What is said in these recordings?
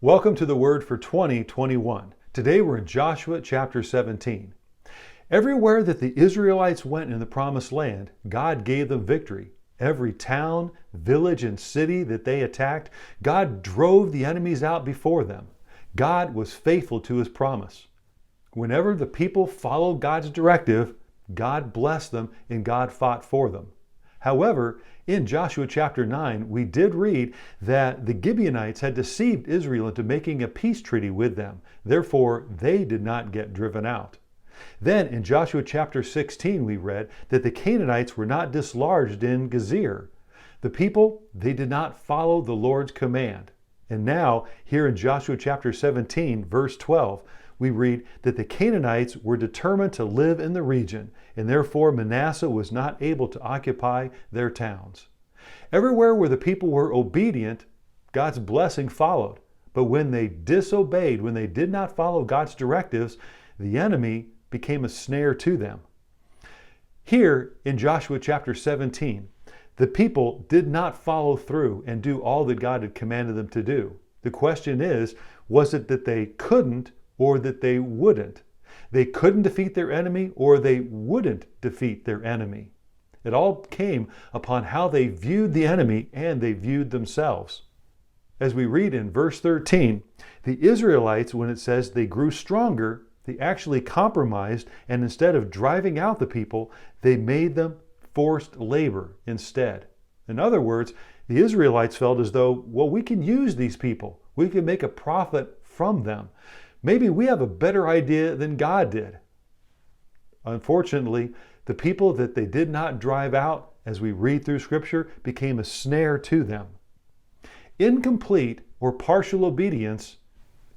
Welcome to the Word for 2021. Today we're in Joshua chapter 17. Everywhere that the Israelites went in the Promised Land, God gave them victory. Every town, village, and city that they attacked, God drove the enemies out before them. God was faithful to His promise. Whenever the people followed God's directive, God blessed them and God fought for them. However, in Joshua chapter 9, we did read that the Gibeonites had deceived Israel into making a peace treaty with them. Therefore, they did not get driven out. Then in Joshua chapter 16, we read that the Canaanites were not dislodged in Gezer. The people, they did not follow the Lord's command. And now, here in Joshua chapter 17, verse 12, we read that the Canaanites were determined to live in the region, and therefore Manasseh was not able to occupy their towns. Everywhere where the people were obedient, God's blessing followed. But when they disobeyed, when they did not follow God's directives, the enemy became a snare to them. Here in Joshua chapter 17, the people did not follow through and do all that God had commanded them to do. The question is, was it that they couldn't or that they wouldn't? They couldn't defeat their enemy or they wouldn't defeat their enemy. It all came upon how they viewed the enemy and they viewed themselves. As we read in verse 13, the Israelites, when it says they grew stronger, they actually compromised, and instead of driving out the people, they made them forced labor instead. In other words, the Israelites felt as though, well, we can use these people. We can make a profit from them. Maybe we have a better idea than God did. Unfortunately, the people that they did not drive out, as we read through Scripture, became a snare to them. Incomplete or partial obedience,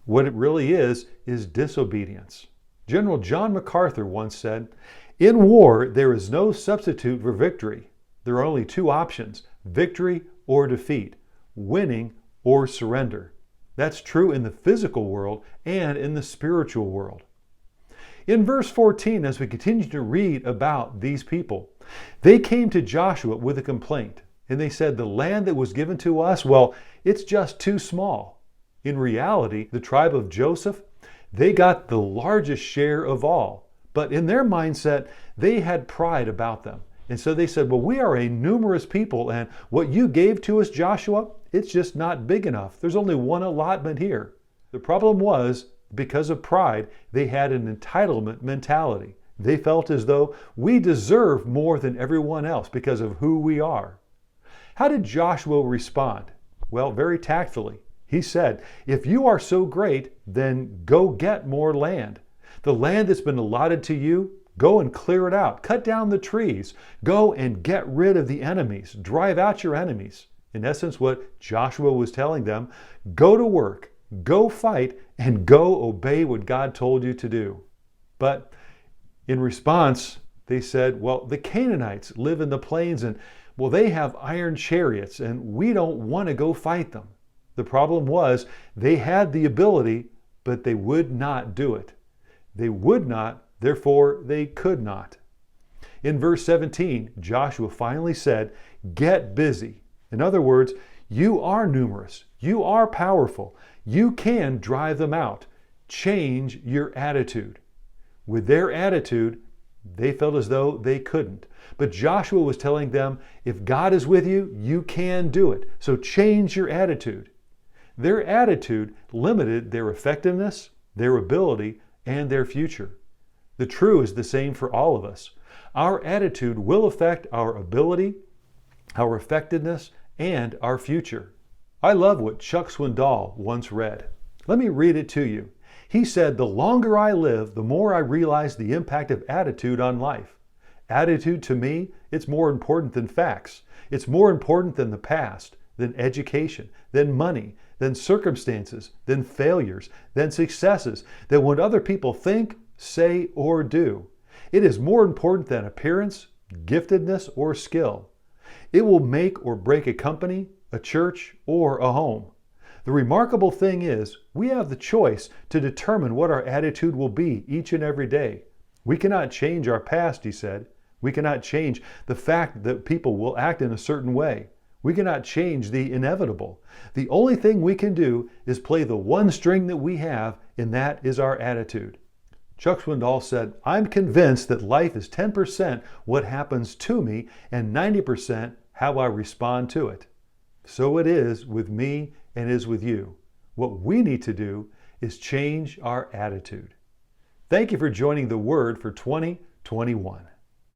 what it really is disobedience. General John MacArthur once said, "In war, there is no substitute for victory. There are only two options, victory or defeat, winning or surrender." That's true in the physical world and in the spiritual world. In verse 14, as we continue to read about these people, they came to Joshua with a complaint. And they said, the land that was given to us, well, it's just too small. In reality, the tribe of Joseph, they got the largest share of all. But in their mindset, they had pride about them. And so they said, well, we are a numerous people, and what you gave to us, Joshua, it's just not big enough. There's only one allotment here. The problem was, because of pride, they had an entitlement mentality. They felt as though we deserve more than everyone else because of who we are. How did Joshua respond? Well, very tactfully. He said, if you are so great, then go get more land. The land that's been allotted to you, go and clear it out. Cut down the trees. Go and get rid of the enemies. Drive out your enemies. In essence, what Joshua was telling them, go to work, go fight, and go obey what God told you to do. But in response, they said, well, the Canaanites live in the plains and, well, they have iron chariots and we don't want to go fight them. The problem was they had the ability, but they would not do it. They would not, therefore they could not. In verse 17, Joshua finally said, get busy. In other words, you are numerous. You are powerful. You can drive them out. Change your attitude. With their attitude, they felt as though they couldn't. But Joshua was telling them, if God is with you, you can do it. So change your attitude. Their attitude limited their effectiveness, their ability, and their future. The true is the same for all of us. Our attitude will affect our ability, our effectiveness, and our future. I love what Chuck Swindoll once read. Let me read it to you. He said, the longer I live, the more I realize the impact of attitude on life. Attitude to me, it's more important than facts. It's more important than the past, than education, than money, than circumstances, than failures, than successes, than what other people think, say, or do. It is more important than appearance, giftedness, or skill. It will make or break a company, a church, or a home. The remarkable thing is, we have the choice to determine what our attitude will be each and every day. We cannot change our past, he said. We cannot change the fact that people will act in a certain way. We cannot change the inevitable. The only thing we can do is play the one string that we have, and that is our attitude. Chuck Swindoll said, "I'm convinced that life is 10% what happens to me and 90% how I respond to it." So it is with me and is with you. What we need to do is change our attitude. Thank you for joining the Word for 2021.